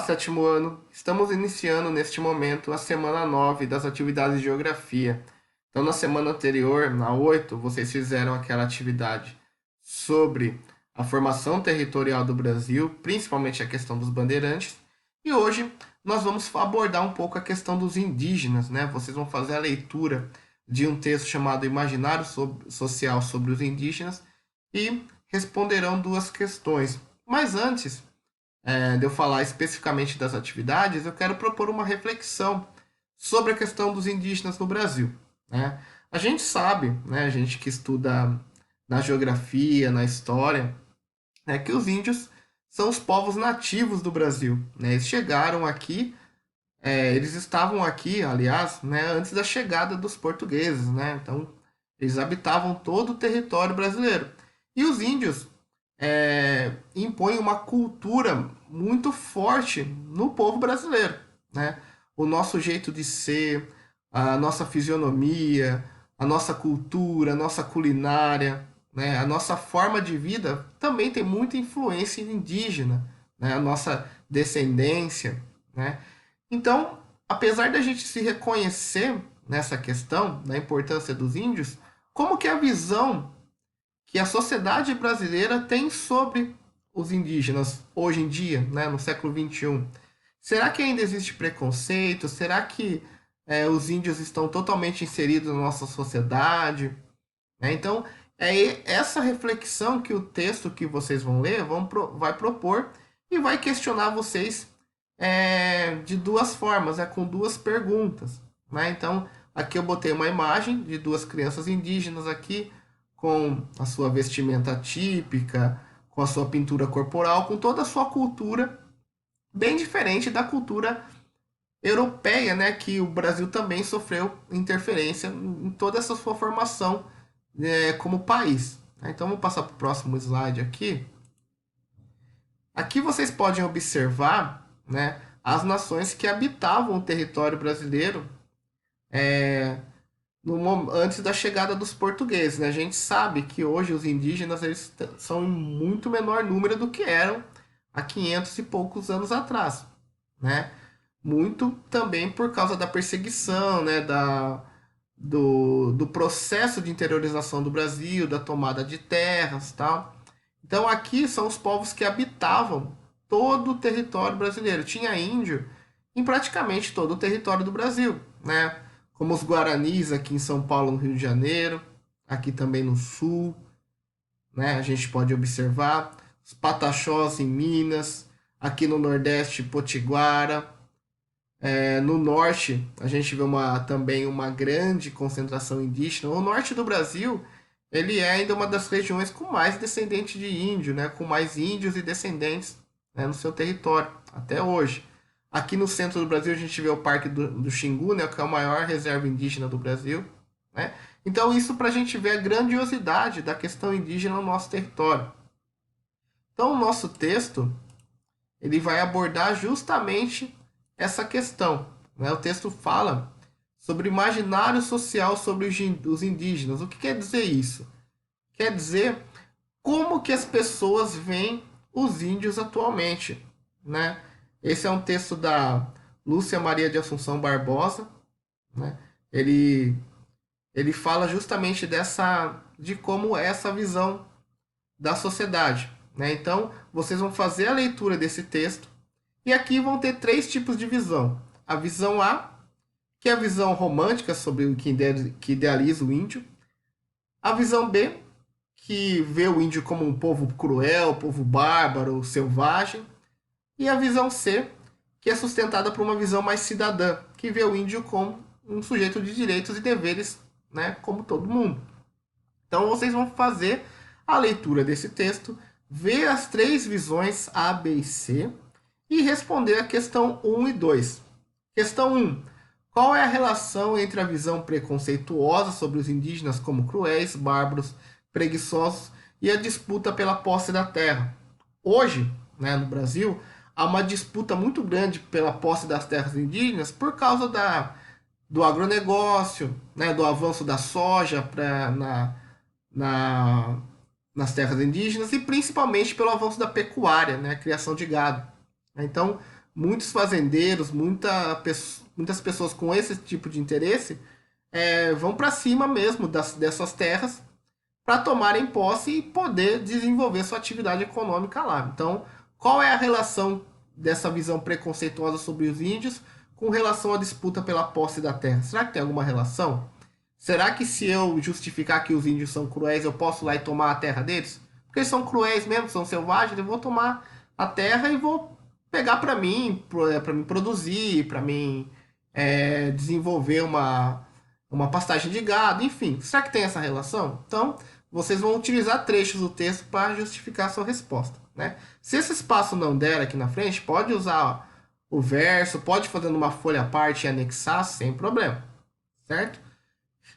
sétimo ano. Estamos iniciando neste momento a semana 9 das atividades de geografia. Então, na semana anterior, na 8, vocês fizeram aquela atividade sobre a formação territorial do Brasil, principalmente a questão dos bandeirantes. E hoje nós vamos abordar um pouco a questão dos indígenas, né? Vocês vão fazer a leitura de um texto chamado Imaginário Social sobre os Indígenas e responderão duas questões. Mas antes de eu falar especificamente das atividades, eu quero propor uma reflexão sobre a questão dos indígenas no Brasil. Né? A gente sabe, né, a gente que estuda na geografia, na história, né, que os índios são os povos nativos do Brasil. Né? Eles chegaram aqui, eles estavam aqui, aliás, né, antes da chegada dos portugueses. Né? Então, eles habitavam todo o território brasileiro. E os índios impõe uma cultura muito forte no povo brasileiro, né? O nosso jeito de ser, a nossa fisionomia, a nossa cultura, a nossa culinária, né? A nossa forma de vida também tem muita influência indígena, né? A nossa descendência, né? Então, apesar da gente se reconhecer nessa questão da importância dos índios, como que a visão que a sociedade brasileira tem sobre os indígenas hoje em dia, né, no século XXI? Será que ainda existe preconceito? Será que os índios estão totalmente inseridos na nossa sociedade? Né? Então, é essa reflexão que o texto que vocês vão ler vai propor e vai questionar vocês de duas formas, com duas perguntas. Né? Então, aqui eu botei uma imagem de duas crianças indígenas aqui, com a sua vestimenta típica, com a sua pintura corporal, com toda a sua cultura, bem diferente da cultura europeia, né, que o Brasil também sofreu interferência em toda essa sua formação como país. Então, vamos passar para o próximo slide aqui. Aqui vocês podem observar, né, as nações que habitavam o território brasileiro antes da chegada dos portugueses. Né? A gente sabe que hoje os indígenas eles são em muito menor número do que eram há 500 e poucos anos atrás. Né? Muito também por causa da perseguição, né? do processo de interiorização do Brasil, da tomada de terras, tal. Então aqui são os povos que habitavam todo o território brasileiro. Tinha índio em praticamente todo o território do Brasil, né? Como os Guaranis aqui em São Paulo, no Rio de Janeiro, aqui também no Sul, né? A gente pode observar os Pataxós em Minas, aqui no Nordeste, Potiguara. No Norte, a gente vê também uma grande concentração indígena. O Norte do Brasil, ele é ainda uma das regiões com mais descendentes de índio, né? Com mais índios e descendentes, né, no seu território, até hoje. Aqui no centro do Brasil a gente vê o Parque do Xingu, né, que é a maior reserva indígena do Brasil. Né? Então isso para a gente ver a grandiosidade da questão indígena no nosso território. Então o nosso texto ele vai abordar justamente essa questão. Né? O texto fala sobre o imaginário social sobre os indígenas. O que quer dizer isso? Quer dizer como que as pessoas veem os índios atualmente. Né? Esse é um texto da Lúcia Maria de Assunção Barbosa. Né? Ele fala justamente de como é essa visão da sociedade. Né? Então, vocês vão fazer a leitura desse texto e aqui vão ter três tipos de visão. A visão A, que é a visão romântica sobre o que idealiza o índio. A visão B, que vê o índio como um povo cruel, povo bárbaro, selvagem. E a visão C, que é sustentada por uma visão mais cidadã, que vê o índio como um sujeito de direitos e deveres, né, como todo mundo. Então vocês vão fazer a leitura desse texto, ver as três visões A, B e C e responder a questão 1 e 2. Questão 1. Qual é a relação entre a visão preconceituosa sobre os indígenas como cruéis, bárbaros, preguiçosos e a disputa pela posse da terra? Hoje, né, no Brasil, há uma disputa muito grande pela posse das terras indígenas por causa do agronegócio, né, do avanço da soja nas terras indígenas e principalmente pelo avanço da pecuária, né, a criação de gado. Então, muitos fazendeiros, muitas pessoas com esse tipo de interesse vão para cima mesmo dessas terras para tomarem posse e poder desenvolver sua atividade econômica lá. Então, qual é a relação dessa visão preconceituosa sobre os índios com relação à disputa pela posse da terra? Será que tem alguma relação? Será que se eu justificar que os índios são cruéis, eu posso ir lá e tomar a terra deles? Porque eles são cruéis mesmo, são selvagens, eu vou tomar a terra e vou pegar para mim produzir, para mim desenvolver uma pastagem de gado, enfim. Será que tem essa relação? Então, vocês vão utilizar trechos do texto para justificar a sua resposta, né? Se esse espaço não der aqui na frente, pode usar o verso, pode fazer numa folha à parte e anexar sem problema, certo?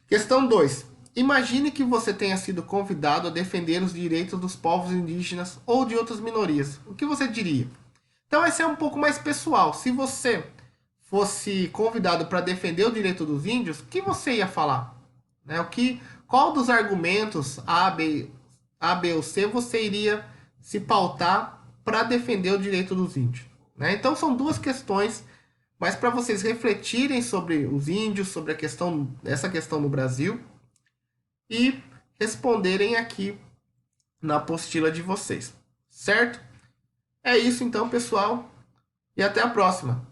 Questão 2. Imagine que você tenha sido convidado a defender os direitos dos povos indígenas ou de outras minorias. O que você diria? Então, esse é um pouco mais pessoal. Se você fosse convidado para defender o direito dos índios, o que você ia falar? Né? Qual dos argumentos A, B ou C você iria se pautar para defender o direito dos índios? Né? Então, são duas questões, mas para vocês refletirem sobre os índios, sobre essa questão no Brasil e responderem aqui na apostila de vocês, certo? É isso então, pessoal, e até a próxima.